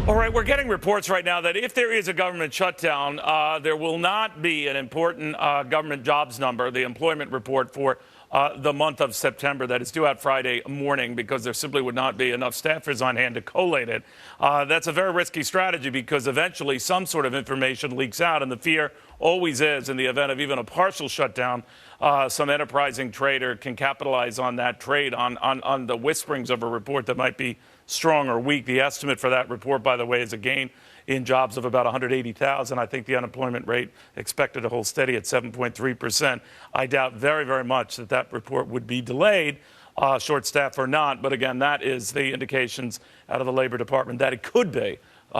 All right, we're getting reports right now that if there is a government shutdown, there will not be an important government jobs number, the employment report for the month of September that is due out Friday morning, because there simply would not be enough staffers on hand to collate it. That's a very risky strategy because eventually some sort of information leaks out, and the fear always is in the event of even a partial shutdown, some enterprising trader can capitalize on that trade, on the whisperings of a report that might be strong or weak. The estimate for that report, by the way, is a gain in jobs of about 180,000. I think the unemployment rate expected to hold steady at 7.3%. I doubt very, very much that that report would be delayed, short staff or not. But again, that is the indications out of the Labor Department that it could be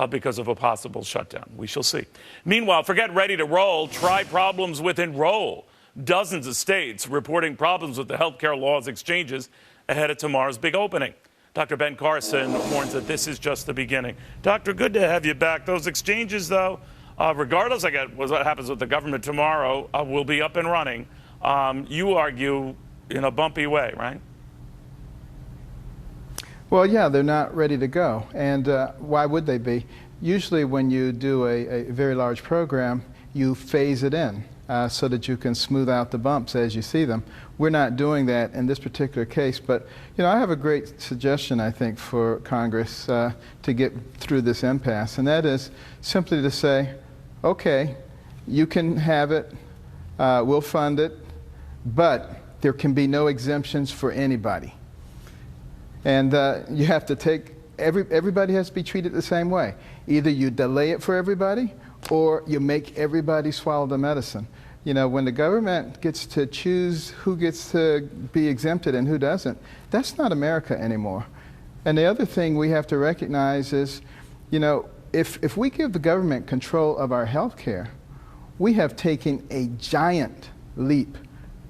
because of a possible shutdown. We shall see. Meanwhile, forget ready to roll. Try problems with enroll. Dozens of states reporting problems with the health care laws exchanges ahead of tomorrow's big opening. Dr. Ben Carson warns that this is just the beginning. Doctor, good to have you back. Those exchanges, though, regardless of what happens with the government tomorrow, will be up and running. You argue in a bumpy way, right? Well, yeah, they're not ready to go. And why would they be? Usually when you do a very large program, you phase it in so that you can smooth out the bumps as you see them. We're not doing that in this particular case, but I have a great suggestion, I think, for Congress to get through this impasse, and that is simply to say, okay, you can have it, we'll fund it, but there can be no exemptions for anybody. And you have to take, everybody has to be treated the same way. Either you delay it for everybody, or you make everybody swallow the medicine. When the government gets to choose who gets to be exempted and who doesn't, that's not America anymore. And the other thing we have to recognize is, if we give the government control of our health care, we have taken a giant leap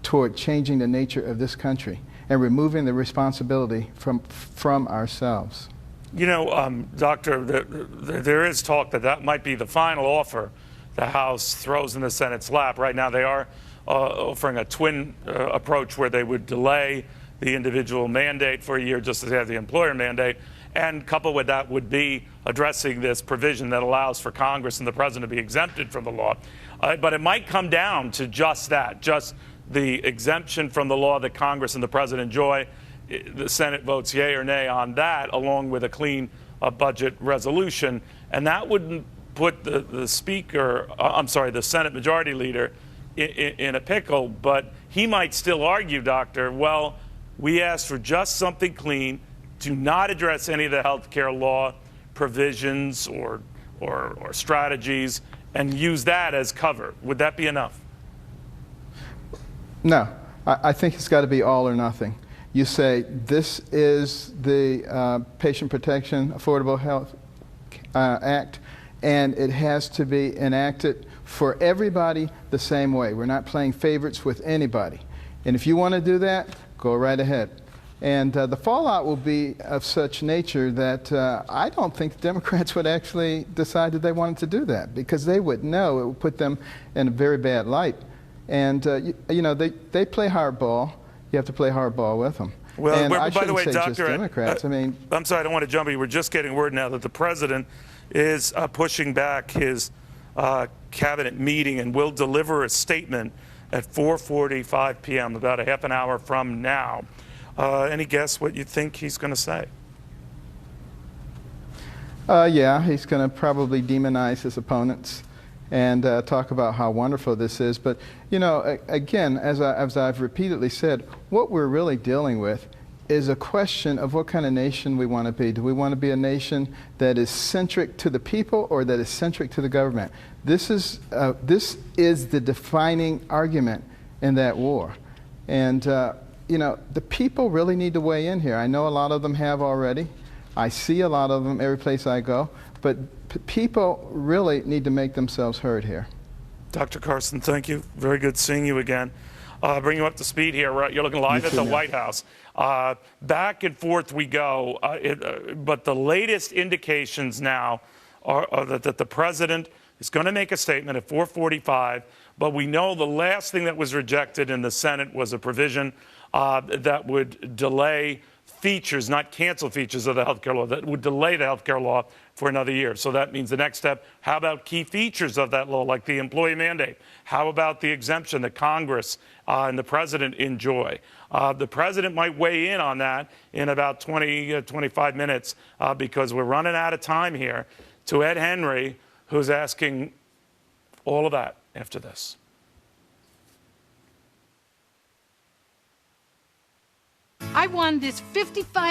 toward changing the nature of this country and removing the responsibility from ourselves. Doctor, there is talk that might be the final offer the House throws in the Senate's lap. Right now they are offering a twin approach where they would delay the individual mandate for a year just as they have the employer mandate, and coupled with that would be addressing this provision that allows for Congress and the president to be exempted from the law. But it might come down to just that, just the exemption from the law that Congress and the president enjoy. The Senate votes yay or nay on that, along with a clean budget resolution, and that wouldn't put the Senate Majority Leader in a pickle. But he might still argue, Doctor, well, we asked for just something clean, do not address any of the health care law provisions or strategies, and use that as cover. Would that be enough? No, I think it's got to be all or nothing. You say this is the Patient Protection Affordable Health Act, and it has to be enacted for everybody the same way. We're not playing favorites with anybody. And if you want to do that, go right ahead. And the fallout will be of such nature that I don't think the Democrats would actually decide that they wanted to do that, because they would know it would put them in a very bad light. And, they play hardball. You have to play hardball with them. Well, and by the way, Doctor, Democrats. I'm sorry, I don't want to jump in. We're just getting word now that the president is pushing back his cabinet meeting and will deliver a statement at 4:45 p.m., about a half an hour from now. Any guess what you think he's going to say? Yeah, he's going to probably demonize his opponents and talk about how wonderful this is. But, again, as I've repeatedly said, what we're really dealing with is a question of what kind of nation we want to be. Do we want to be a nation that is centric to the people or that is centric to the government? This is the defining argument in that war. And, the people really need to weigh in here. I know a lot of them have already. I see a lot of them every place I go. But people really need to make themselves heard here. Dr. Carson, thank you. Very good seeing you again. Bring you up to speed here. You're looking live at the White House. Back and forth we go. But the latest indications now are that the president is going to make a statement at 4:45. But we know the last thing that was rejected in the Senate was a provision that would delay features, not cancel features of the health care law, that would delay the health care law for another year. So that means the next step, how about key features of that law, like the employee mandate? How about the exemption that Congress and the president enjoy? The president might weigh in on that in about 25 minutes because we're running out of time here. To Ed Henry, who's asking all of that after this. I won this 55